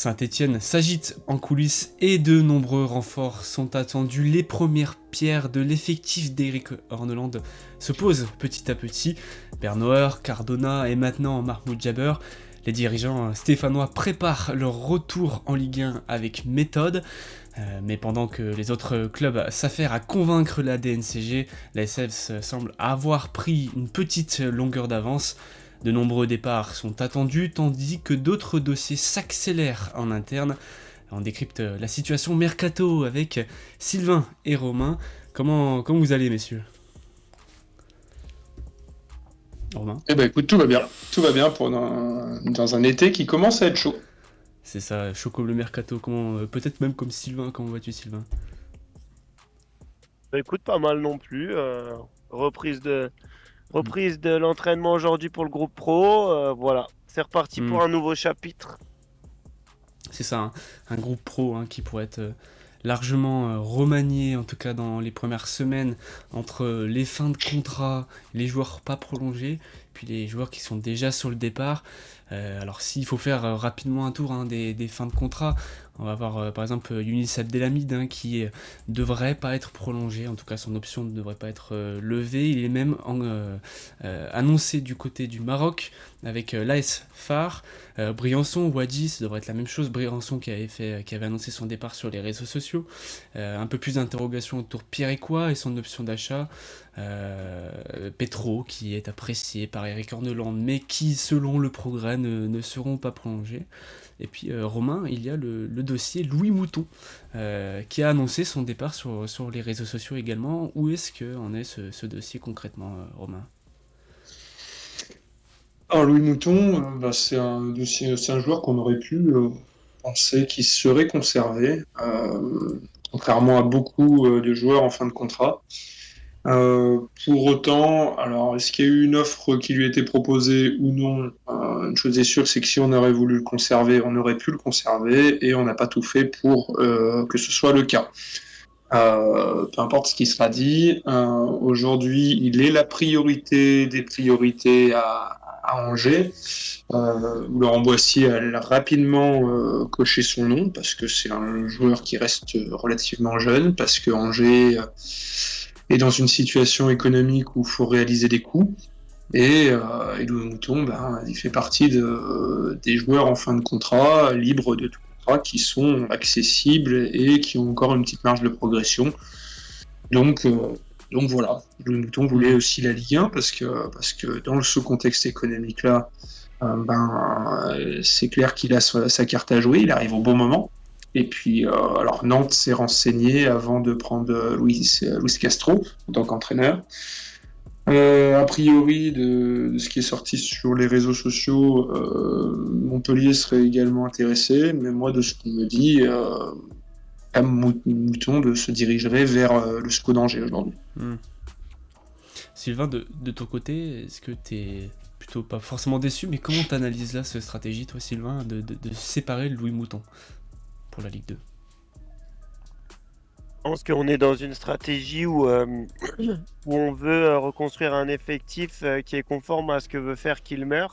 Saint-Étienne s'agite en coulisses et de nombreux renforts sont attendus. Les premières pierres de l'effectif d'Eric Horneland se posent petit à petit. Bernauer, Cardona et maintenant Mahmoud Jabber. Les dirigeants stéphanois préparent leur retour en Ligue 1 avec méthode. Mais pendant que les autres clubs s'affairent à convaincre la DNCG, la SF semble avoir pris une petite longueur d'avance. De nombreux départs sont attendus, tandis que d'autres dossiers s'accélèrent en interne. On décrypte la situation mercato avec Sylvain et Romain. Comment vous allez, messieurs? Romain? Eh ben écoute, tout va bien. Tout va bien dans un été qui commence à être chaud. C'est ça, chaud comme le mercato. Peut-être même comme Sylvain. Comment vas-tu, Sylvain? Bah, écoute, pas mal non plus. Reprise de l'entraînement aujourd'hui pour le groupe pro. Voilà, c'est reparti pour un nouveau chapitre. C'est ça, un groupe pro qui pourrait être largement remanié, en tout cas dans les premières semaines, entre les fins de contrat, les joueurs pas prolongés, puis les joueurs qui sont déjà sur le départ. Alors s'il faut faire rapidement un tour des fins de contrat, on va voir par exemple Younis Abdelhamid qui devrait pas être prolongé, en tout cas son option ne devrait pas être levée. Il est même annoncé du côté du Maroc avec l'AS Far. Briançon, Wadji, ça devrait être la même chose. Briançon qui avait annoncé son départ sur les réseaux sociaux. Un peu plus d'interrogations autour de Pierre-Écois et son option d'achat. Petro qui est apprécié par Eric Horneland mais qui selon le progrès ne seront pas prolongés. Et puis Romain, il y a le dossier Louis Mouton qui a annoncé son départ sur les réseaux sociaux également. Où est-ce qu'en est ce dossier concrètement, Romain? Alors Louis Mouton, c'est un joueur qu'on aurait pu penser qu'il serait conservé, contrairement à beaucoup de joueurs en fin de contrat. Pour autant, alors est-ce qu'il y a eu une offre qui lui a été proposée ou non? Une chose est sûre, c'est que si on aurait voulu le conserver, on aurait pu le conserver et on n'a pas tout fait pour que ce soit le cas. Peu importe ce qui sera dit, aujourd'hui, il est la priorité des priorités à Angers, où Laurent Boissier a rapidement coché son nom, parce que c'est un joueur qui reste relativement jeune, parce que Angers est dans une situation économique où il faut réaliser des coûts, et Louis Mouton, il fait partie des joueurs en fin de contrat, libres de tout contrat, qui sont accessibles et qui ont encore une petite marge de progression. Donc voilà, Louis Mouton voulait aussi la Ligue 1 parce que dans ce contexte économique-là, c'est clair qu'il a sa carte à jouer, il arrive au bon moment. Et puis, alors Nantes s'est renseigné avant de prendre Luis Castro en tant qu'entraîneur. A priori, de ce qui est sorti sur les réseaux sociaux, Montpellier serait également intéressé, mais moi, de ce qu'on me dit, Mouton se dirigerait vers le SCO d'Angers aujourd'hui. Sylvain, de ton côté, est-ce que tu es plutôt pas forcément déçu, mais comment tu analyses là cette stratégie, toi Sylvain, de séparer Louis Mouton pour la Ligue 2? Je pense qu'on est dans une stratégie où on veut reconstruire un effectif qui est conforme à ce que veut faire Kilmer.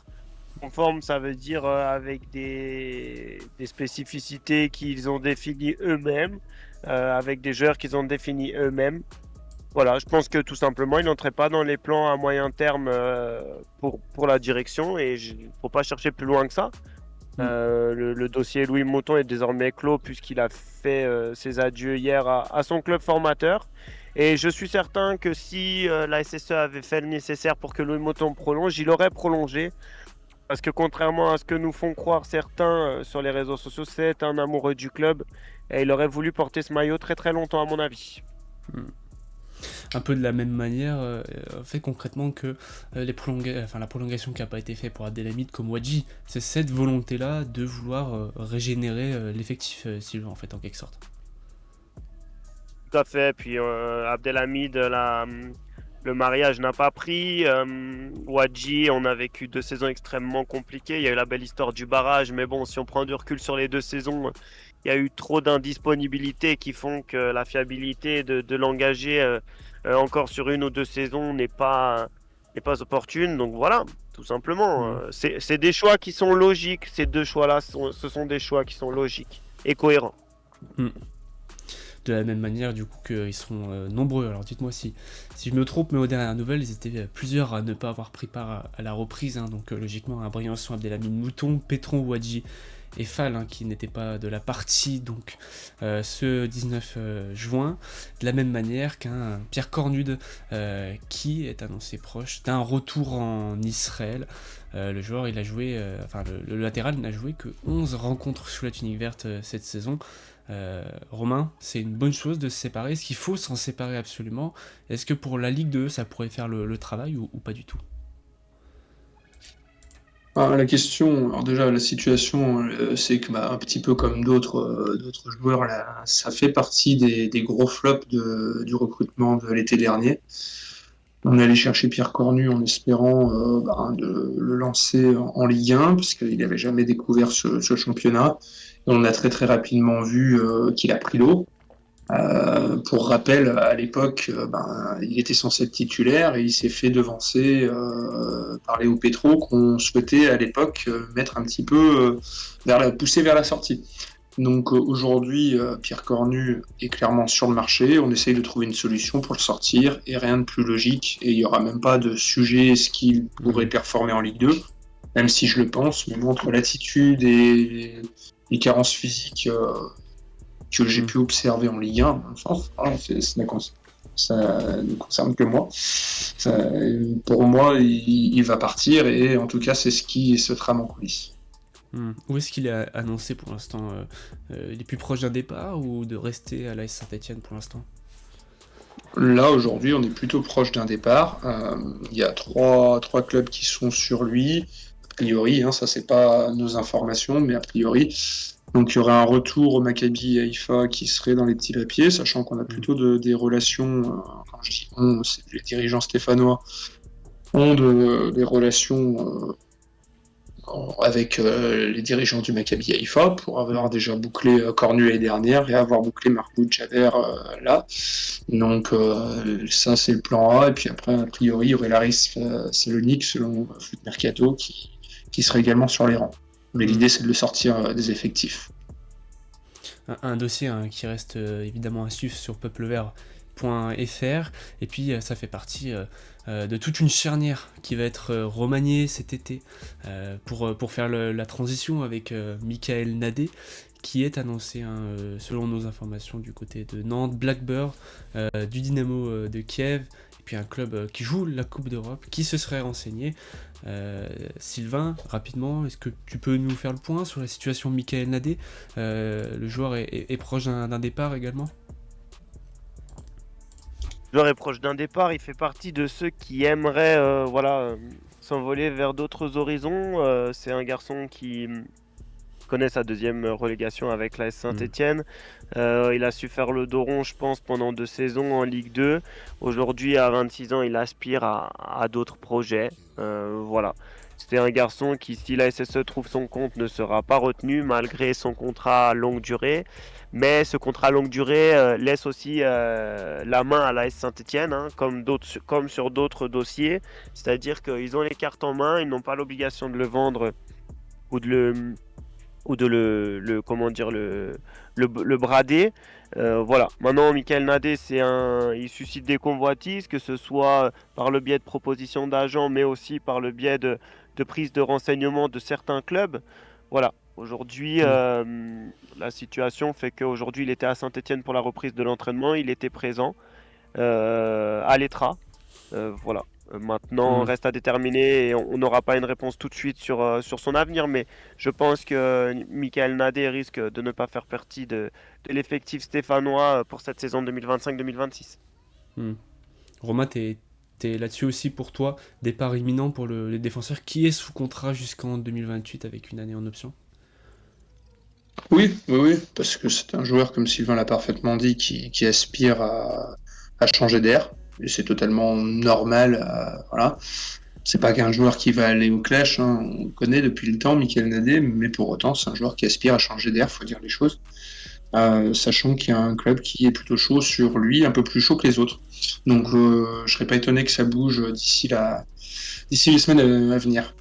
Conforme, ça veut dire avec des spécificités qu'ils ont définies eux-mêmes, avec des joueurs qu'ils ont définis eux-mêmes. Voilà, je pense que tout simplement, il n'entrait pas dans les plans à moyen terme pour la direction et il ne faut pas chercher plus loin que ça. Le dossier Louis Mouton est désormais clos puisqu'il a fait ses adieux hier à son club formateur. Et je suis certain que si la SSE avait fait le nécessaire pour que Louis Mouton prolonge, il aurait prolongé. Parce que contrairement à ce que nous font croire certains sur les réseaux sociaux, c'est un amoureux du club. Et il aurait voulu porter ce maillot très très longtemps à mon avis. Un peu de la même manière, fait concrètement que la prolongation qui n'a pas été faite pour Abdelhamid comme Wadji, c'est cette volonté-là de vouloir régénérer l'effectif Sylvain, en fait, en quelque sorte. Tout à fait. Puis Abdelhamid, le mariage n'a pas pris. Wadji, on a vécu 2 saisons extrêmement compliquées. Il y a eu la belle histoire du barrage, mais bon, si on prend du recul sur les 2 saisons, il y a eu trop d'indisponibilités qui font que la fiabilité de l'engager encore sur 1 ou 2 saisons n'est pas et pas opportune. Donc voilà, tout simplement. Mm. C'est des choix qui sont logiques. Ces deux choix-là, ce sont des choix qui sont logiques et cohérents. Mm. De la même manière, du coup, qu'ils seront nombreux. Alors dites-moi si je me trompe, mais aux dernières nouvelles, ils étaient plusieurs à ne pas avoir pris part à la reprise. Hein. Donc logiquement, à Briançon, Abdelhamid Mouton, Pétron, Ouadji et Fall, hein, qui n'étaient pas de la partie donc ce 19 juin. De la même manière qu'un Pierre Cornude qui est annoncé proche d'un retour en Israël. Le joueur, il a joué, le latéral n'a joué que 11 rencontres sous la tunique verte cette saison. Romain, c'est une bonne chose de se séparer. Est-ce qu'il faut s'en séparer absolument? Est-ce que pour la Ligue 2, ça pourrait faire le travail ou pas du tout? La question, alors déjà, la situation, c'est que un petit peu comme d'autres joueurs, là, ça fait partie des gros flops du recrutement de l'été dernier. On est allé chercher Pierre Cornu en espérant de le lancer en Ligue 1, parce qu'il n'avait jamais découvert ce championnat. Et on a très très rapidement vu qu'il a pris l'eau. Pour rappel, à l'époque, il était censé être titulaire et il s'est fait devancer par Léo Petro qu'on souhaitait à l'époque mettre un petit peu pousser vers la sortie. Donc aujourd'hui, Pierre Cornu est clairement sur le marché. On essaye de trouver une solution pour le sortir et rien de plus logique. Et il n'y aura même pas de sujet est-ce qu'il pourrait performer en Ligue 2, même si je le pense, mais entre l'attitude et les carences physiques que j'ai pu observer en Ligue 1, ça ne concerne que moi. Pour moi, il va partir et en tout cas, c'est ce qui se trame en coulisses. Où est-ce qu'il est annoncé pour l'instant? Il est plus proche d'un départ ou de rester à l'AS Saint-Etienne pour l'instant? Là, aujourd'hui, on est plutôt proche d'un départ. Il y a trois clubs qui sont sur lui. A priori, ça, c'est pas nos informations, mais a priori. Donc, il y aurait un retour au Maccabi Haïfa qui serait dans les petits papiers, sachant qu'on a plutôt des relations, quand je dis on, c'est les dirigeants stéphanois, ont des relations avec les dirigeants du Maccabi Haïfa pour avoir déjà bouclé Cornu l'année dernière et avoir bouclé Mahmoud Jaber là. Donc ça c'est le plan A et puis après a priori il y aurait Laris Salonique selon Foot Mercato qui serait également sur les rangs. Mais l'idée c'est de le sortir des effectifs. Un dossier qui reste évidemment à suivre sur peuplevert.fr et puis ça fait partie de toute une charnière qui va être remaniée cet été pour faire la transition avec Michael Nadé qui est annoncé selon nos informations du côté de Nantes, Blackburn, du Dynamo de Kiev et puis un club qui joue la Coupe d'Europe qui se serait renseigné. Sylvain, rapidement, est-ce que tu peux nous faire le point sur la situation de Michael Nadé? Le joueur est proche d'un départ également? Le joueur est proche d'un départ, il fait partie de ceux qui aimeraient s'envoler vers d'autres horizons. C'est un garçon qui connaît sa deuxième relégation avec l'AS Saint-Etienne. Il a su faire le dos rond, je pense, pendant 2 saisons en Ligue 2. Aujourd'hui, à 26 ans, il aspire à d'autres projets. Voilà. C'est un garçon qui, si la SSE trouve son compte, ne sera pas retenu malgré son contrat longue durée. Mais ce contrat longue durée laisse aussi la main à l'AS Saint-Etienne, comme sur d'autres dossiers. C'est-à-dire qu'ils ont les cartes en main, ils n'ont pas l'obligation de le vendre ou de le brader. Voilà. Maintenant, Michael Nadé, il suscite des convoitises, que ce soit par le biais de propositions d'agents, mais aussi par le biais de prise de renseignements de certains clubs. Voilà. Aujourd'hui, la situation fait qu'aujourd'hui, il était à Saint-Etienne pour la reprise de l'entraînement. Il était présent à l'ETRA. Voilà. Maintenant, reste à déterminer et on n'aura pas une réponse tout de suite sur son avenir, mais je pense que Michael Nadé risque de ne pas faire partie de l'effectif stéphanois pour cette saison 2025-2026. Romain, t'es là-dessus aussi pour toi, départ imminent pour les défenseurs qui est sous contrat jusqu'en 2028 avec une année en option? Oui, parce que c'est un joueur, comme Sylvain l'a parfaitement dit, qui aspire à changer d'air. Et c'est totalement normal. Voilà. C'est pas qu'un joueur qui va aller au clash. On connaît depuis le temps Michael Nadé, mais pour autant, c'est un joueur qui aspire à changer d'air, faut dire les choses. Sachant qu'il y a un club qui est plutôt chaud sur lui, un peu plus chaud que les autres. Donc je serais pas étonné que ça bouge d'ici les semaines à venir.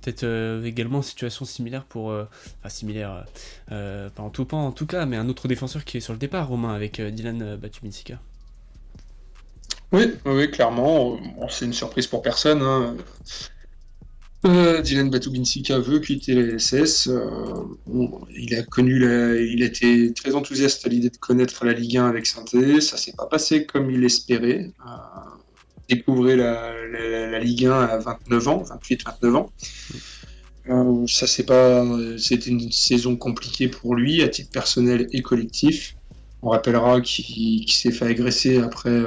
Peut-être également situation similaire enfin similaire, pas en tout cas, mais un autre défenseur qui est sur le départ, Romain, avec Dylan Batubinsika. Oui, oui, clairement. Bon, c'est une surprise pour personne, hein. Dylan Batubinsika veut quitter la SS. Bon, il a été très enthousiaste à l'idée de connaître la Ligue 1 avec Saint-Étienne. Ça s'est pas passé comme il espérait. Découvrir la Ligue 1 à 29 ans, 28-29 ans. C'était une saison compliquée pour lui, à titre personnel et collectif. On rappellera qu'il s'est fait agresser après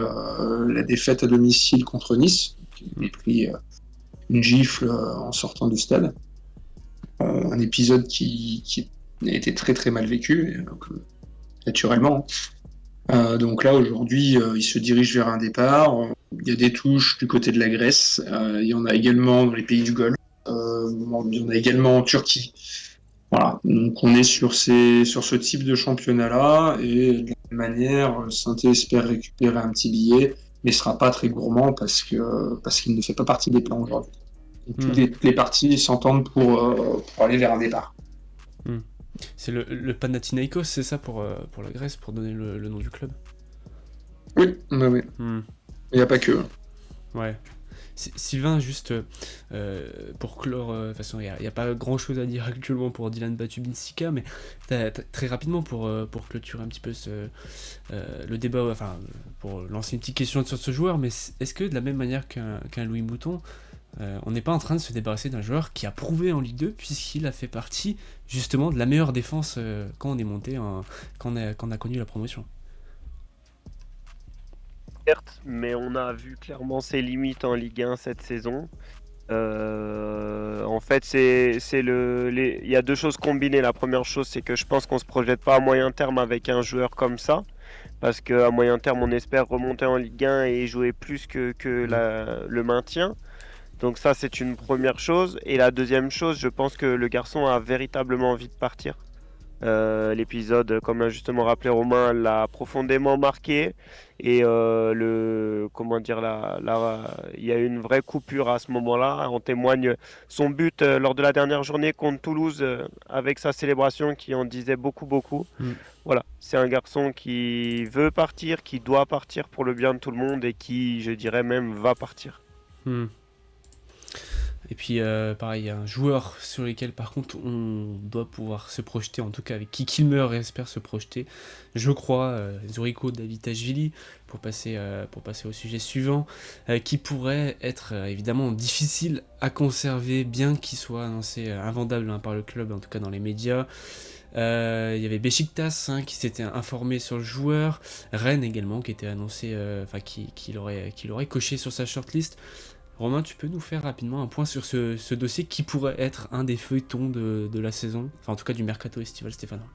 la défaite à domicile contre Nice. Il a pris une gifle en sortant du stade. Un épisode qui a été très très mal vécu, naturellement. Donc là, aujourd'hui, il se dirige vers un départ. Il y a des touches du côté de la Grèce. Il y en a également dans les pays du Golfe. Il y en a également en Turquie. Voilà. Donc on est sur ce type de championnat-là. Et de la même manière, Saint-Étienne espère récupérer un petit billet, mais ne sera pas très gourmand parce qu'il ne fait pas partie des plans aujourd'hui. Toutes les parties s'entendent pour aller vers un départ. C'est le Panathinaikos, c'est ça pour la Grèce, pour donner le nom du club? Oui, oui. Il n'y a pas que. Ouais. Sylvain, juste pour clore, de toute façon, il n'y a pas grand chose à dire actuellement pour Dylan Batubinsika, mais très rapidement pour clôturer un petit peu le débat, enfin, pour lancer une petite question sur ce joueur, mais est-ce que de la même manière qu'un Louis Mouton, on n'est pas en train de se débarrasser d'un joueur qui a prouvé en Ligue 2 puisqu'il a fait partie justement de la meilleure défense quand on est monté, quand on a connu la promotion? Certes, mais on a vu clairement ses limites en Ligue 1 cette saison. En fait, il y a deux choses combinées. La première chose, c'est que je pense qu'on se projette pas à moyen terme avec un joueur comme ça, parce qu'à moyen terme, on espère remonter en Ligue 1 et jouer plus que le maintien. Donc ça, c'est une première chose. Et la deuxième chose, je pense que le garçon a véritablement envie de partir. L'épisode, comme l'a justement rappelé Romain, l'a profondément marqué. Et comment dire, il y a eu une vraie coupure à ce moment-là. En témoigne son but lors de la dernière journée contre Toulouse avec sa célébration qui en disait beaucoup, beaucoup. Voilà, c'est un garçon qui veut partir, qui doit partir pour le bien de tout le monde et qui, je dirais même, va partir. Et puis pareil, un joueur sur lequel par contre on doit pouvoir se projeter, en tout cas avec qui Kilmer espère se projeter, je crois, Zurico Davitashvili, pour passer au sujet suivant, qui pourrait être évidemment difficile à conserver, bien qu'il soit annoncé invendable par le club, en tout cas dans les médias. Il y avait Beşiktaş qui s'était informé sur le joueur, Rennes également qui était annoncé, qui l'aurait coché sur sa shortlist. Romain, tu peux nous faire rapidement un point sur ce dossier qui pourrait être un des feuilletons de la saison, enfin en tout cas du mercato estival stéphanois?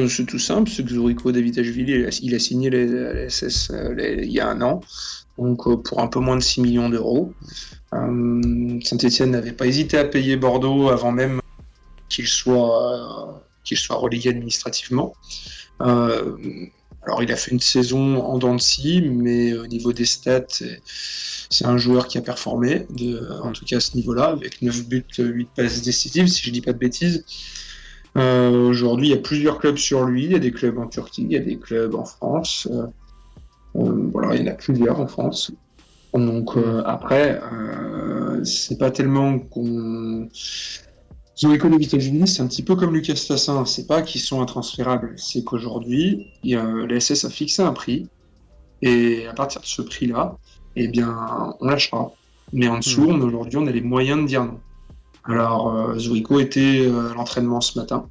C'est tout simple, c'est que Zurico Davitashvili, il a signé la SS il y a un an, donc pour un peu moins de 6 millions d'euros. Saint-Étienne n'avait pas hésité à payer Bordeaux avant même qu'il soit relégué administrativement. Alors il a fait une saison en dents de scie, mais au niveau des stats, c'est un joueur qui a performé, en tout cas à ce niveau-là, avec 9 buts, 8 passes décisives, si je dis pas de bêtises. Aujourd'hui, il y a plusieurs clubs sur lui, il y a des clubs en Turquie, il y a des clubs en France. Voilà, il y en a plusieurs en France. Donc après, c'est pas tellement qu'on... Zurico Davitashvili, c'est un petit peu comme Lucas Tassin, c'est pas qu'ils sont intransférables, c'est qu'aujourd'hui, la SS a fixé un prix, et à partir de ce prix-là, eh bien, on lâchera. Mais en dessous, aujourd'hui, on a les moyens de dire non. Alors, Zurico était à l'entraînement ce matin.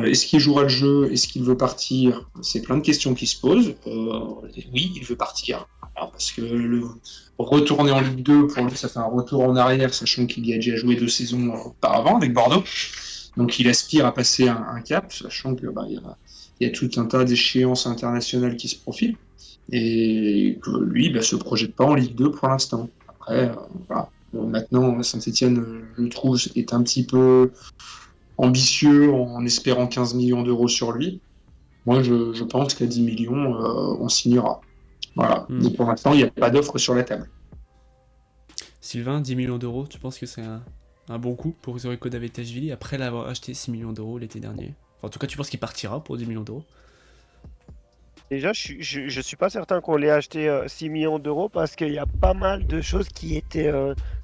Est-ce qu'il jouera le jeu? Est-ce qu'il veut partir? C'est plein de questions qui se posent. Oui, il veut partir. Alors, parce que retourner en Ligue 2, pour lui, ça fait un retour en arrière, sachant qu'il y a déjà joué 2 saisons auparavant avec Bordeaux. Donc, il aspire à passer un cap, sachant que il y a tout un tas d'échéances internationales qui se profilent. Et que lui, se projette pas en Ligue 2 pour l'instant. Après, voilà. Maintenant, Saint-Étienne, je trouve, est un petit peu ambitieux en espérant 15 millions d'euros sur lui. Moi, je pense qu'à 10 millions, on signera. Voilà. Et pour l'instant, il n'y a pas d'offre sur la table. Sylvain, 10 millions d'euros, tu penses que c'est un bon coup pour Zurigo Davitashvili après l'avoir acheté 6 millions d'euros l'été dernier? Enfin, en tout cas, tu penses qu'il partira pour 10 millions d'euros? Déjà, je suis pas certain qu'on l'ait acheté 6 millions d'euros parce qu'il y a pas mal de choses qui étaient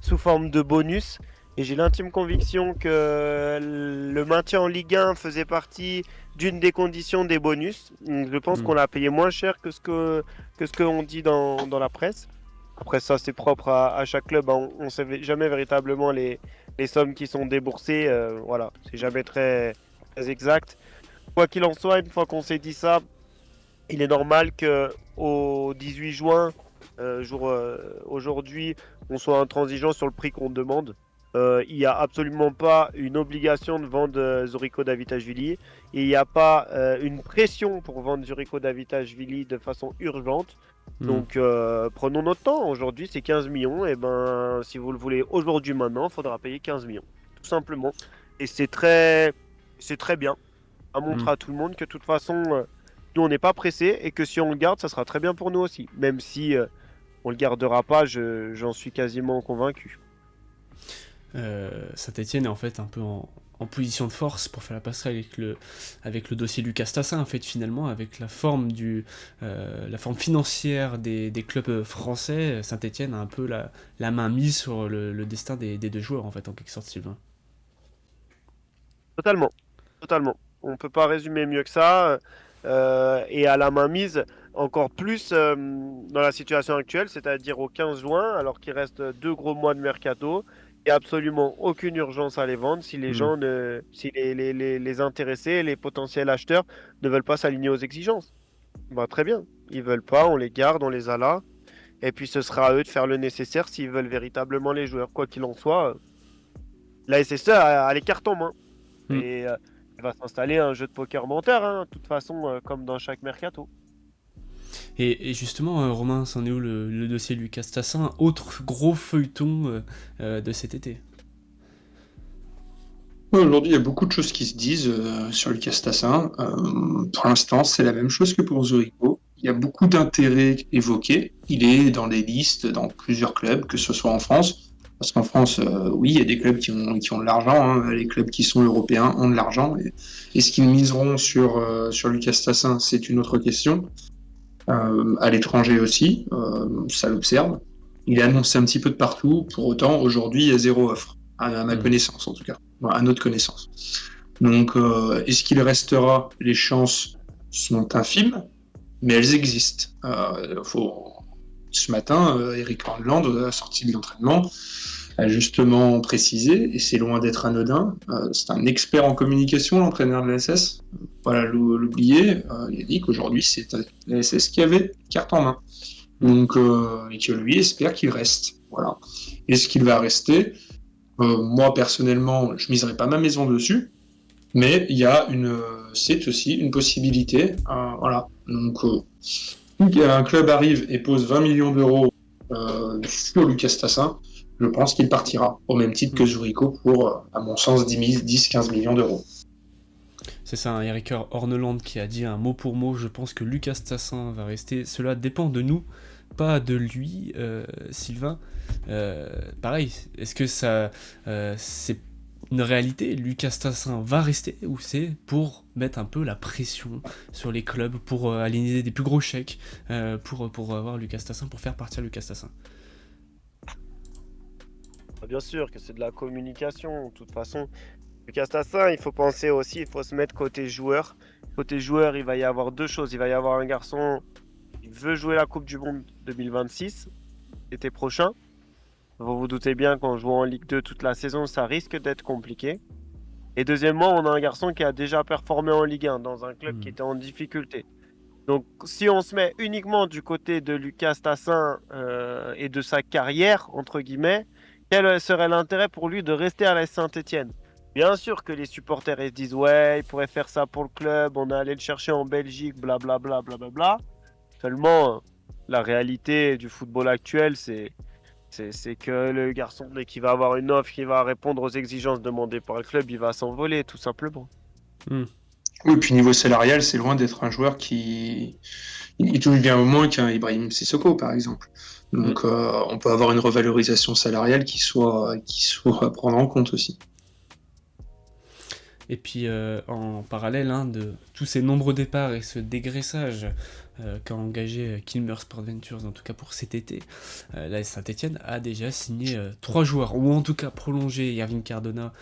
sous forme de bonus. Et j'ai l'intime conviction que le maintien en Ligue 1 faisait partie d'une des conditions des bonus. Donc, je pense qu'on l'a payé moins cher que ce qu'on dit dans la presse. Après ça, c'est propre à chaque club, hein. On ne sait jamais véritablement les sommes qui sont déboursées. Voilà, c'est jamais très exact. Quoi qu'il en soit, une fois qu'on s'est dit ça, il est normal que au 18 juin, aujourd'hui, on soit intransigeant sur le prix qu'on demande. Il n'y a absolument pas une obligation de vendre Zurigo Davitashvili et il n'y a pas une pression pour vendre Zurigo Davitashvili de façon urgente. Donc prenons notre temps. Aujourd'hui, c'est 15 millions. Et ben, si vous le voulez aujourd'hui, maintenant, il faudra payer 15 millions. Tout simplement. Et c'est très bien. À montrer à tout le monde que de toute façon, nous, on n'est pas pressé et que si on le garde, ça sera très bien pour nous aussi. Même si on le gardera pas, j'en suis quasiment convaincu. Saint-Etienne est en fait un peu en position de force pour faire la passerelle avec le dossier Lucas Tassin, en fait, finalement, avec la forme financière des clubs français. Saint-Etienne a un peu la main mise sur le destin des deux joueurs, en fait, en quelque sorte, Sylvain. Totalement, totalement. On peut pas résumer mieux que ça. Et à la mainmise, encore plus dans la situation actuelle, c'est-à-dire au 15 juin, alors qu'il reste 2 gros mois de mercato. Il n'y a absolument aucune urgence à les vendre si les gens si les intéressés, les potentiels acheteurs ne veulent pas s'aligner aux exigences. Bah, très bien. Ils veulent pas, on les garde, on les a là. Et puis ce sera à eux de faire le nécessaire s'ils veulent véritablement les joueurs. Quoi qu'il en soit, la SSE a les cartes en main. Et il va s'installer un jeu de poker menteur, hein, de toute façon, comme dans chaque mercato. Et justement, Romain, c'en est où le dossier Lucas Tassin, autre gros feuilleton de cet été? Aujourd'hui, il y a beaucoup de choses qui se disent sur Lucas Tassin. Pour l'instant, c'est la même chose que pour Zurigo. Il y a beaucoup d'intérêts évoqués. Il est dans des listes dans plusieurs clubs, que ce soit en France. Parce qu'en France, oui, il y a des clubs qui ont de l'argent. Hein. Les clubs qui sont européens ont de l'argent. Est-ce qu'ils miseront sur Lucas Tassin? C'est une autre question. À l'étranger aussi, ça l'observe. Il est annoncé un petit peu de partout. Pour autant, aujourd'hui, il y a zéro offre. À ma connaissance, en tout cas. À notre connaissance. Donc, est-ce qu'il restera? Les chances sont infimes, mais elles existent. Ce matin, Eric Horneland, à la sortie de l'entraînement, a justement précisé, et c'est loin d'être anodin, c'est un expert en communication, l'entraîneur de la SS. Voilà, l'oublier, il a dit qu'aujourd'hui, c'est la SS qui avait carte en main. Donc, et que lui espère qu'il reste. Voilà. Est-ce qu'il va rester? Moi, personnellement, je miserai pas ma maison dessus, mais c'est aussi une possibilité. Voilà. Donc, un club arrive et pose 20 millions d'euros sur Lucas Tassin, je pense qu'il partira, au même titre que Zurigo pour, à mon sens, 10-15 millions d'euros. C'est ça, hein, Eric Horneland qui a dit un mot pour mot, je pense que Lucas Tassin va rester. Cela dépend de nous, pas de lui, Sylvain. Pareil, est-ce que ça c'est une réalité? Lucas Tassin va rester ou c'est pour mettre un peu la pression sur les clubs, pour aligner des plus gros chèques, pour avoir Lucas Tassin, pour faire partir Lucas Tassin? Bien sûr que c'est de la communication, de toute façon. Lucas Tassin, il faut penser aussi, il faut se mettre côté joueur. Côté joueur, il va y avoir deux choses. Il va y avoir un garçon qui veut jouer la Coupe du Monde 2026, l'été prochain. Vous vous doutez bien qu'en jouant en Ligue 2 toute la saison, ça risque d'être compliqué. Et deuxièmement, on a un garçon qui a déjà performé en Ligue 1 dans un club qui était en difficulté. Donc, si on se met uniquement du côté de Lucas Tassin et de sa carrière, entre guillemets, quel serait l'intérêt pour lui de rester à la Saint-Etienne? Bien sûr que les supporters ils se disent ouais, il pourrait faire ça pour le club, on est allé le chercher en Belgique, blablabla, blablabla. Seulement, la réalité du football actuel, c'est que le garçon, dès qu'il va avoir une offre qui va répondre aux exigences demandées par le club, il va s'envoler, tout simplement. Oui, puis niveau salarial, c'est loin d'être un joueur qui il touche bien au moins qu'un Ibrahim Sissoko, par exemple. Donc, on peut avoir une revalorisation salariale qui soit à prendre en compte aussi. Et puis en parallèle de tous ces nombreux départs et ce dégraissage qu'a engagé Kilmer Sport Ventures, en tout cas pour cet été, la Saint-Etienne a déjà signé 3 joueurs, ou en tout cas prolongé Irving Cardona,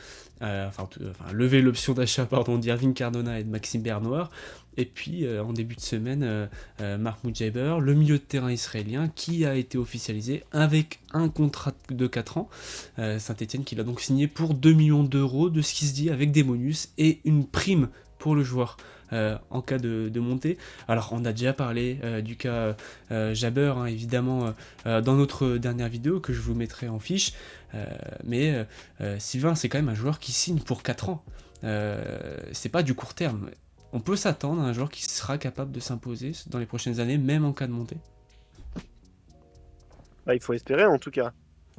levé l'option d'achat d'Irving Cardona et de Maxime Bernoir. Et puis en début de semaine, Marc Moujaber, le milieu de terrain israélien, qui a été officialisé avec un contrat de 4 ans. Saint-Etienne qui l'a donc signé pour 2 millions d'euros, de ce qui se dit, avec des bonus et une prime pour le joueur en cas de montée. Alors on a déjà parlé du cas Jaber, évidemment, dans notre dernière vidéo que je vous mettrai en fiche, mais Sylvain, c'est quand même un joueur qui signe pour 4 ans. C'est pas du court terme. On peut s'attendre à un joueur qui sera capable de s'imposer dans les prochaines années, même en cas de montée. Il faut espérer en tout cas.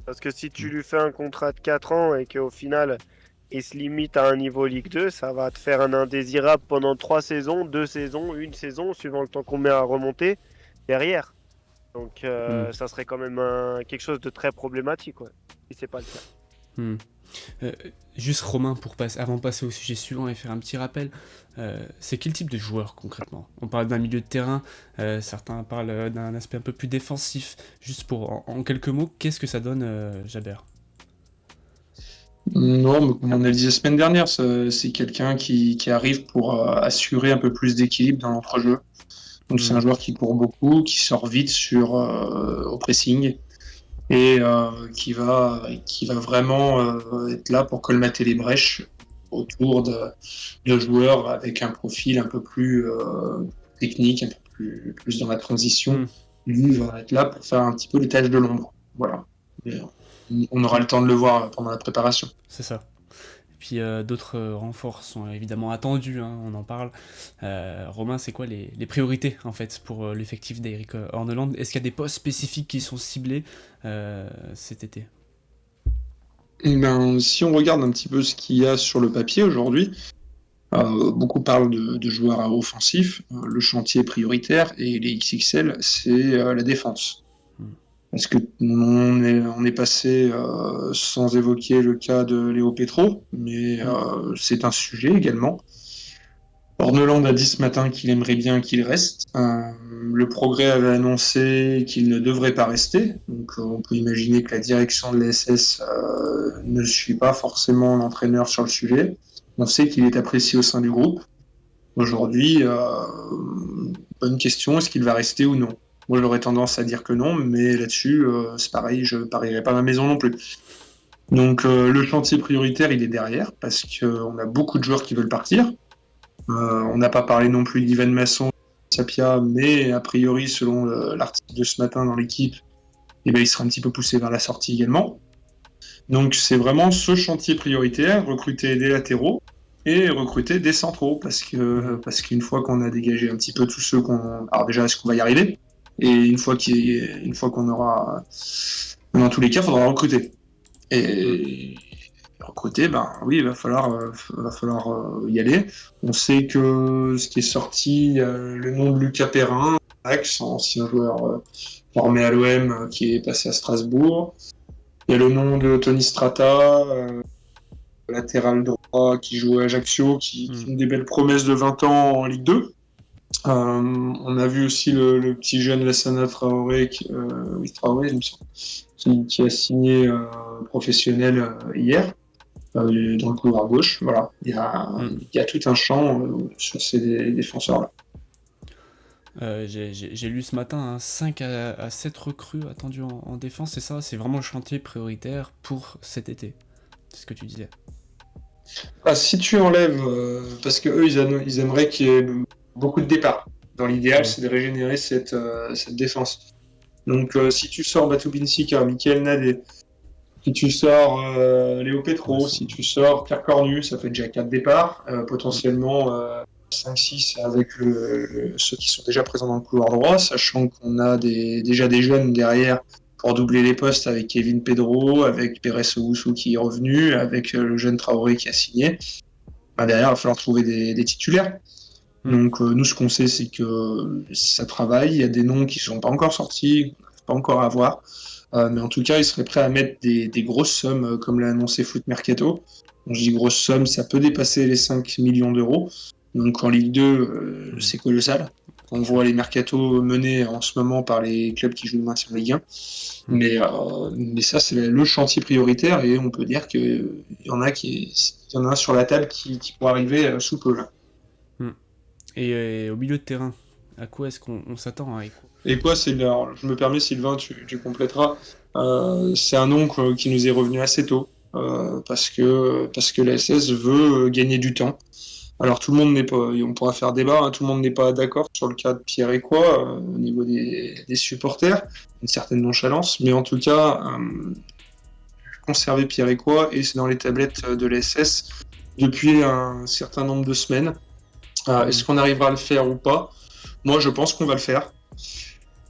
Parce que si tu lui fais un contrat de 4 ans et qu'au final il se limite à un niveau Ligue 2, ça va te faire un indésirable pendant 3 saisons, 2 saisons, 1 saison, suivant le temps qu'on met à remonter derrière. Donc ça serait quand même quelque chose de très problématique, si c'est pas le cas. Juste Romain, avant de passer au sujet suivant et faire un petit rappel, c'est quel type de joueur concrètement? On parle d'un milieu de terrain, certains parlent d'un aspect un peu plus défensif. Juste pour en quelques mots, qu'est-ce que ça donne, Jaber? Non, mais comme on a dit la semaine dernière, c'est quelqu'un qui arrive pour assurer un peu plus d'équilibre dans l'entrejeu. Donc c'est un joueur qui court beaucoup, qui sort vite au pressing et qui va vraiment être là pour colmater les brèches autour de joueurs avec un profil un peu plus technique, un peu plus dans la transition. Lui va être là pour faire un petit peu les tâches de l'ombre. Voilà. Et, on aura le temps de le voir pendant la préparation. C'est ça. Et puis d'autres renforts sont évidemment attendus, on en parle. Romain, c'est quoi les priorités en fait pour l'effectif d'Eric Horneland? Est-ce qu'il y a des postes spécifiques qui sont ciblés cet été? Si on regarde un petit peu ce qu'il y a sur le papier aujourd'hui, beaucoup parlent de joueurs offensifs. Le chantier prioritaire et les XXL, c'est la défense. Parce que on est passé sans évoquer le cas de Léo Petro, mais c'est un sujet également. Horneland a dit ce matin qu'il aimerait bien qu'il reste. Le Progrès avait annoncé qu'il ne devrait pas rester. Donc on peut imaginer que la direction de l'ASS ne suit pas forcément l'entraîneur sur le sujet. On sait qu'il est apprécié au sein du groupe. Aujourd'hui, bonne question, est-ce qu'il va rester ou non? Moi, j'aurais tendance à dire que non, mais là-dessus, c'est pareil, je parierais pas ma maison non plus. Donc, le chantier prioritaire, il est derrière, parce qu'on a beaucoup de joueurs qui veulent partir. On n'a pas parlé non plus d'Ivan Masson, Sapia, mais a priori, selon l'article de ce matin dans l'équipe, il sera un petit peu poussé vers la sortie également. Donc, c'est vraiment ce chantier prioritaire, recruter des latéraux et recruter des centraux, parce qu'une fois qu'on a dégagé un petit peu tous ceux qu'on... Alors déjà, est-ce qu'on va y arriver? Et une fois qu'on aura... Dans tous les cas, il faudra recruter. Et recruter, oui, il va falloir y aller. On sait que ce qui est sorti, le nom de Lucas Perrin, ancien joueur formé à l'OM, qui est passé à Strasbourg. Il y a le nom de Tony Strata, latéral droit qui joue à Ajaccio, qui sont des belles promesses de 20 ans en Ligue 2. On a vu aussi le petit jeune Lassana Traoré, Traoré, il me semble, qui a signé professionnel hier, dans le couloir gauche. Voilà, il y a tout un champ sur ces défenseurs-là. J'ai lu ce matin 5 à 7 recrues attendues en défense, c'est ça? C'est vraiment le chantier prioritaire pour cet été. C'est ce que tu disais. Si tu enlèves, parce que eux ils aimeraient qu'il y ait beaucoup de départs. Dans l'idéal, c'est de régénérer cette défense. Donc si tu sors Batoubinska, Michael Nadé, si tu sors Léo Petro, si tu sors Pierre Cornu, ça fait déjà 4 départs, potentiellement 5-6 avec ceux qui sont déjà présents dans le couloir droit, sachant qu'on a déjà des jeunes derrière pour doubler les postes avec Kevin Pedro, avec Pérez Owusu qui est revenu, avec le jeune Traoré qui a signé. Derrière, il va falloir trouver des titulaires. Donc nous, ce qu'on sait, c'est que ça travaille. Il y a des noms qui sont pas encore sortis, qu'on n'arrive pas encore à voir. Mais en tout cas, ils seraient prêts à mettre des grosses sommes, comme l'a annoncé Foot Mercato. Quand je dis grosse somme, ça peut dépasser les 5 millions d'euros. Donc en Ligue 2, c'est colossal. On voit les mercatos menés en ce moment par les clubs qui jouent maintien en Ligue 1. Mais ça, c'est le chantier prioritaire et on peut dire qu'il y en a sur la table qui pourrait arriver sous peu. Là. Et au milieu de terrain, à quoi est-ce qu'on s'attend hein, Et quoi, je me permets, Sylvain, tu compléteras. C'est un nom qui nous est revenu assez tôt parce que la SS veut gagner du temps. Alors tout le monde n'est pas, on pourra faire débat, hein, tout le monde n'est pas d'accord sur le cas de Pierre Écois au niveau des supporters, une certaine nonchalance, mais en tout cas, conserver Pierre Écois et c'est dans les tablettes de la SS depuis un certain nombre de semaines. Est-ce qu'on arrivera à le faire ou pas? Moi, je pense qu'on va le faire.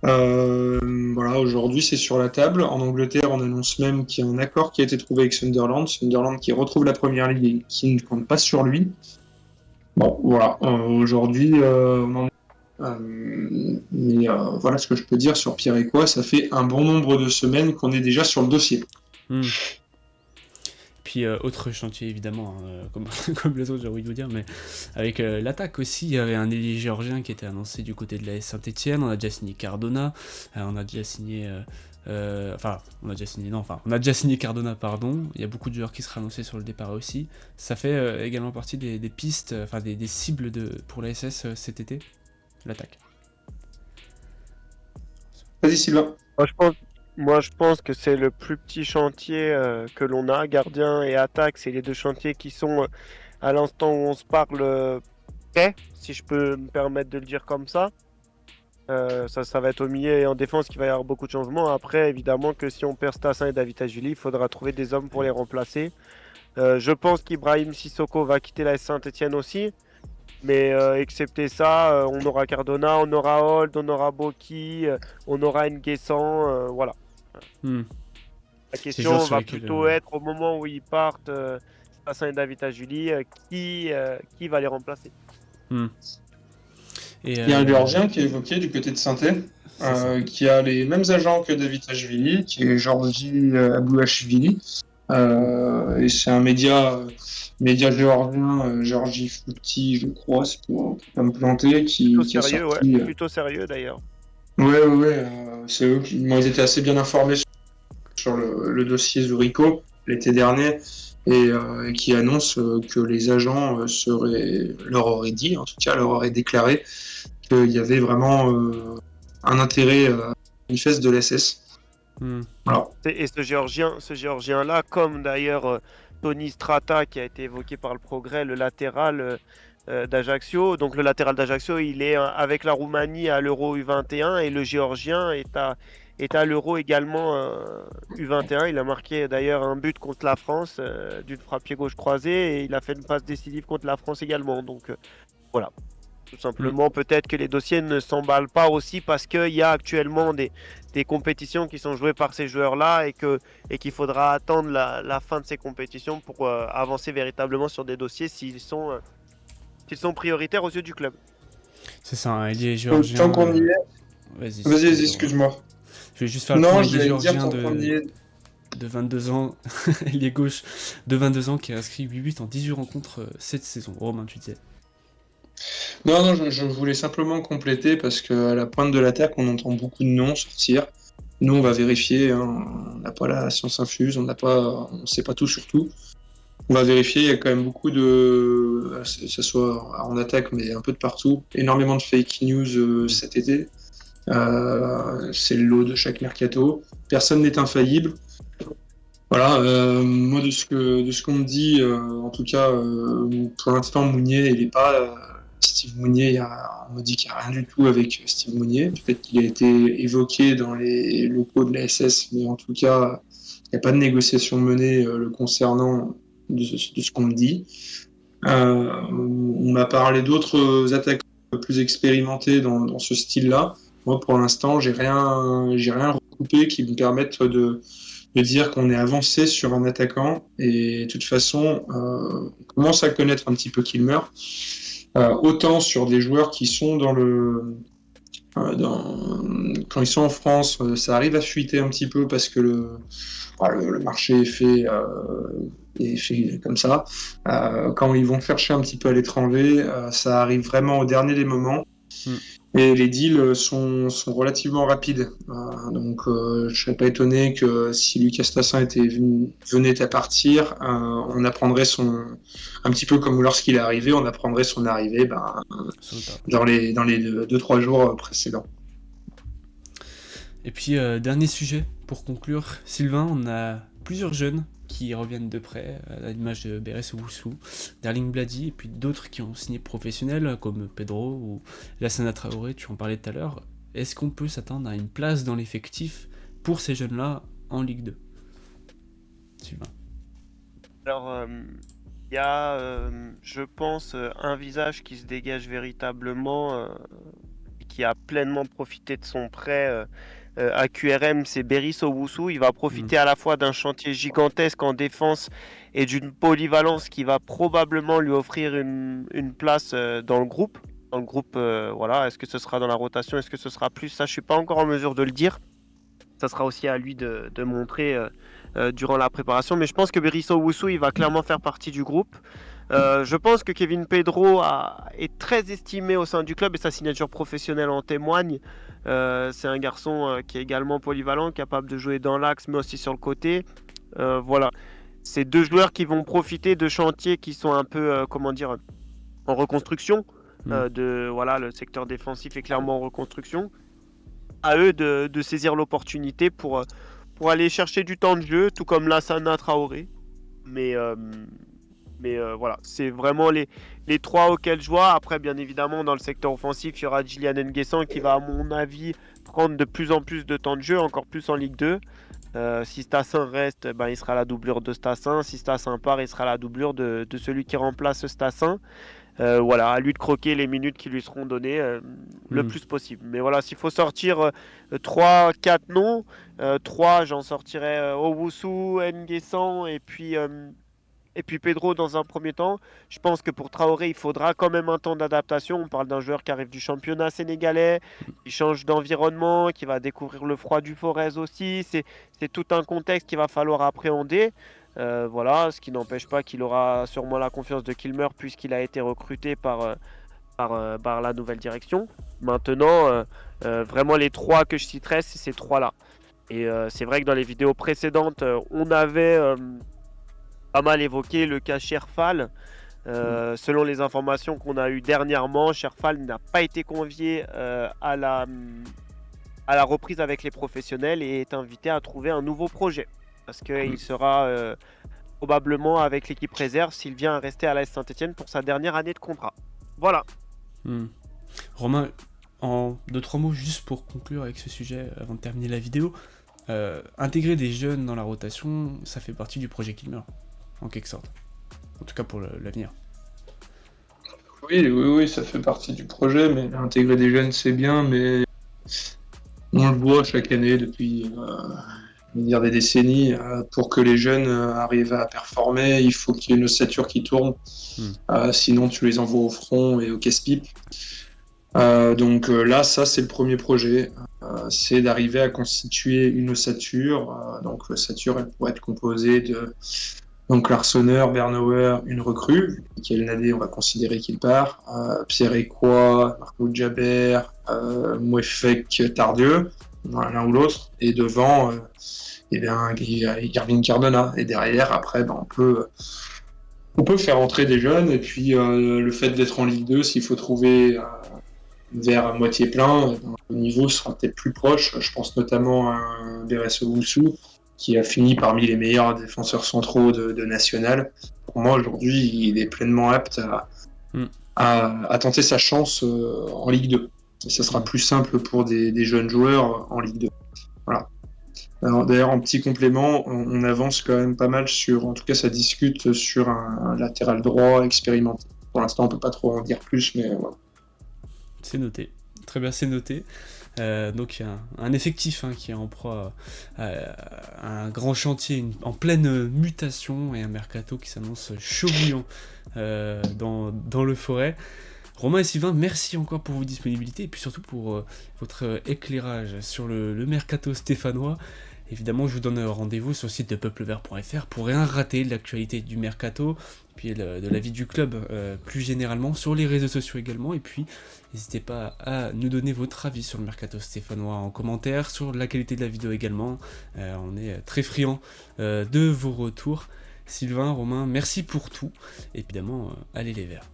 Voilà, aujourd'hui c'est sur la table. En Angleterre, on annonce même qu'il y a un accord qui a été trouvé avec Sunderland qui retrouve la première ligue et qui ne compte pas sur lui. Bon, voilà, aujourd'hui, on en mais voilà ce que je peux dire sur Pierre Écois, ça fait un bon nombre de semaines qu'on est déjà sur le dossier. Puis autre chantier évidemment, comme les autres j'ai envie de vous dire, mais avec l'attaque aussi, il y avait un ailier géorgien qui était annoncé du côté de la Saint-Etienne, on a déjà signé Cardona, on a déjà signé Cardona, pardon. Il y a beaucoup de joueurs qui seraient annoncés sur le départ aussi. Ça fait également partie des pistes, des cibles pour la SS cet été, l'attaque. Vas-y Sylvain. Moi, je pense que c'est le plus petit chantier que l'on a. Gardien et attaque, c'est les deux chantiers qui sont, à l'instant où on se parle, prêts, si je peux me permettre de le dire comme ça. Ça va être au milieu et en défense qu'il va y avoir beaucoup de changements. Après, évidemment que si on perd Stassin et David Ajuli, il faudra trouver des hommes pour les remplacer. Je pense qu'Ibrahim Sissoko va quitter la Saint-Etienne aussi. Mais excepté ça, on aura Cardona, on aura Holt, on aura Boki, on aura Nguessan, voilà. La question va plutôt être au moment où ils partent, Stassin et David Ajuli, qui va les remplacer. Il y a un Géorgien qui est évoqué du côté de Saint-Étienne, qui a les mêmes agents que David Ajvili, qui est Georgi Abouachvili. Et c'est un média géorgien, Georgi Fouti, je crois, c'est pour pas me planter, qui plutôt sérieux, est sorti. Plutôt sérieux d'ailleurs. Ouais, c'est eux qui ils étaient assez bien informés sur le dossier Zurico l'été dernier. Et qui annonce que les agents leur auraient dit, en tout cas leur auraient déclaré qu'il y avait vraiment un intérêt manifeste de l'SS. Voilà. Et ce Géorgien-là, comme d'ailleurs Tony Strata qui a été évoqué par le Progrès, le latéral d'Ajaccio. Donc le latéral d'Ajaccio, il est avec la Roumanie à l'Euro U21 et le Géorgien est à l'Euro également U21. Il a marqué d'ailleurs un but contre la France d'une frappe pied gauche croisé et il a fait une passe décisive contre la France également. Donc voilà. Tout simplement, peut-être que les dossiers ne s'emballent pas aussi parce qu'il y a actuellement des compétitions qui sont jouées par ces joueurs-là et qu'il faudra attendre la fin de ces compétitions pour avancer véritablement sur des dossiers s'ils sont prioritaires aux yeux du club. C'est ça, un ailier géorgien. Tant qu'on y est. Vas-y, excuse-moi. Je vais juste faire le point ailier géorgien de 22 ans, ailier gauche de 22 ans qui a inscrit 8 buts en 18 rencontres cette saison. Romain, tu disais. Non, je voulais simplement compléter parce qu'à la pointe de l'attaque, on entend beaucoup de noms sortir. Nous, on va vérifier, hein, on n'a pas la science infuse, on ne sait pas tout sur tout. On va vérifier, il y a quand même beaucoup que ce soit en attaque, mais un peu de partout, énormément de fake news cet été. C'est le lot de chaque mercato. Personne n'est infaillible. Voilà, moi de ce qu'on me dit, en tout cas, pour l'instant, Mounier, il n'est pas... Steve Mounier, on me dit qu'il n'y a rien du tout avec Steve Mounier. Peut-être qu'il a été évoqué dans les locaux de la SS, mais en tout cas, il n'y a pas de négociation menée le concernant de ce qu'on me dit. On m'a parlé d'autres attaquants plus expérimentés dans ce style-là. Moi, pour l'instant, j'ai rien recoupé qui me permette de dire qu'on est avancé sur un attaquant. Et de toute façon, on commence à connaître un petit peu Kilmer. autant sur des joueurs qui sont quand ils sont en France, ça arrive à fuiter un petit peu parce que le marché est fait comme ça. Quand ils vont chercher un petit peu à l'étranger, ça arrive vraiment au dernier des moments. Mm. Et les deals sont relativement rapides. Je ne serais pas étonné que si Lucas Tassin venait à partir, on apprendrait un petit peu comme lorsqu'il est arrivé, on apprendrait son arrivée Sur le tas. dans les 2-3 jours précédents. Et puis, dernier sujet pour conclure, Sylvain, on a plusieurs jeunes qui reviennent de près, à l'image de Beres Owusu, d'Erling Blady, et puis d'autres qui ont signé professionnel, comme Pedro ou Lassana Traoré, tu en parlais tout à l'heure. Est-ce qu'on peut s'attendre à une place dans l'effectif pour ces jeunes-là en Ligue 2 ? Sylvain. Alors, il y a, je pense, un visage qui se dégage véritablement, qui a pleinement profité de son prêt à QRM, c'est Beris Owusu. Il va profiter à la fois d'un chantier gigantesque en défense et d'une polyvalence qui va probablement lui offrir une place dans le groupe. Dans le groupe, voilà. Est-ce que ce sera dans la rotation? Est-ce que ce sera plus? Ça, je suis pas encore en mesure de le dire. Ça sera aussi à lui de montrer durant la préparation. Mais je pense que Beris Owusu, il va clairement faire partie du groupe. Je pense que Kevin Pedro est très estimé au sein du club et sa signature professionnelle en témoigne. C'est un garçon qui est également polyvalent, capable de jouer dans l'axe mais aussi sur le côté. Voilà. C'est deux joueurs qui vont profiter de chantiers qui sont un peu, en reconstruction. Voilà, le secteur défensif est clairement en reconstruction. À eux de saisir l'opportunité pour aller chercher du temps de jeu, tout comme Lassana Traoré. Mais voilà, c'est vraiment les trois auxquels je vois. Après, bien évidemment, dans le secteur offensif, il y aura Gillian Nguessan qui va, à mon avis, prendre de plus en plus de temps de jeu, encore plus en Ligue 2. Si Stassin reste, il sera la doublure de Stassin. Si Stassin part, il sera la doublure de celui qui remplace Stassin. Voilà, à lui de croquer les minutes qui lui seront données le plus possible. Mais voilà, s'il faut sortir 3-4 noms, 3, j'en sortirai Owusu, Nguessan et puis Pedro dans un premier temps. Je pense que pour Traoré, il faudra quand même un temps d'adaptation. On parle d'un joueur qui arrive du championnat sénégalais, qui change d'environnement, qui va découvrir le froid du Forez aussi. C'est tout un contexte qu'il va falloir appréhender. Voilà, ce qui n'empêche pas qu'il aura sûrement la confiance de Kilmer puisqu'il a été recruté par la nouvelle direction. Maintenant, vraiment les trois que je citerai, c'est ces trois-là. Et c'est vrai que dans les vidéos précédentes, on avait pas mal évoqué le cas Sherfal. Selon les informations qu'on a eues dernièrement, Sherfal n'a pas été convié à la reprise avec les professionnels et est invité à trouver un nouveau projet. Parce qu'il sera probablement avec l'équipe réserve s'il vient à rester à l'AS Saint-Etienne pour sa dernière année de contrat. Voilà. Romain, en 2-3 mots juste pour conclure avec ce sujet avant de terminer la vidéo, intégrer des jeunes dans la rotation, ça fait partie du projet Kilmer, en quelque sorte. En tout cas pour l'avenir. Oui, ça fait partie du projet, mais intégrer des jeunes c'est bien, mais on le voit chaque année depuis des décennies. Pour que les jeunes arrivent à performer, il faut qu'il y ait une ossature qui tourne. Sinon, tu les envoies au front et au casse-pipe. Là, ça, c'est le premier projet. C'est d'arriver à constituer une ossature. L'ossature, elle pourrait être composée de Larsonneur, Bernauer, une recrue. Michael Nadé, on va considérer qu'il part. Pierre Ecoy, Marco Djaber, Mouefek, Tardieu, l'un ou l'autre. Et devant, Irving Cardona. Et derrière, après, on peut faire entrer des jeunes. Et puis, le fait d'être en Ligue 2, s'il faut trouver vers à moitié plein, le niveau sera peut-être plus proche. Je pense notamment à Beres Owusu, qui a fini parmi les meilleurs défenseurs centraux de National. Pour moi, aujourd'hui, il est pleinement apte à tenter sa chance en Ligue 2. Et ça sera plus simple pour des jeunes joueurs en Ligue 2. Voilà. Alors, d'ailleurs, en petit complément, on avance quand même pas mal en tout cas, ça discute sur un latéral droit expérimenté. Pour l'instant, on peut pas trop en dire plus, mais voilà. C'est noté. Très bien, c'est noté. Donc il y a un effectif qui est en proie à un grand chantier en pleine mutation et un mercato qui s'annonce chaud bouillant dans le Forêt. Romain et Sylvain, merci encore pour vos disponibilités et puis surtout pour votre éclairage sur le mercato stéphanois. Évidemment, je vous donne rendez-vous sur le site de peuplevert.fr pour rien rater de l'actualité du mercato, puis de la vie du club plus généralement, sur les réseaux sociaux également. Et puis, n'hésitez pas à nous donner votre avis sur le mercato stéphanois en commentaire, sur la qualité de la vidéo également. On est très friands de vos retours. Sylvain, Romain, merci pour tout. Et évidemment, allez les Verts.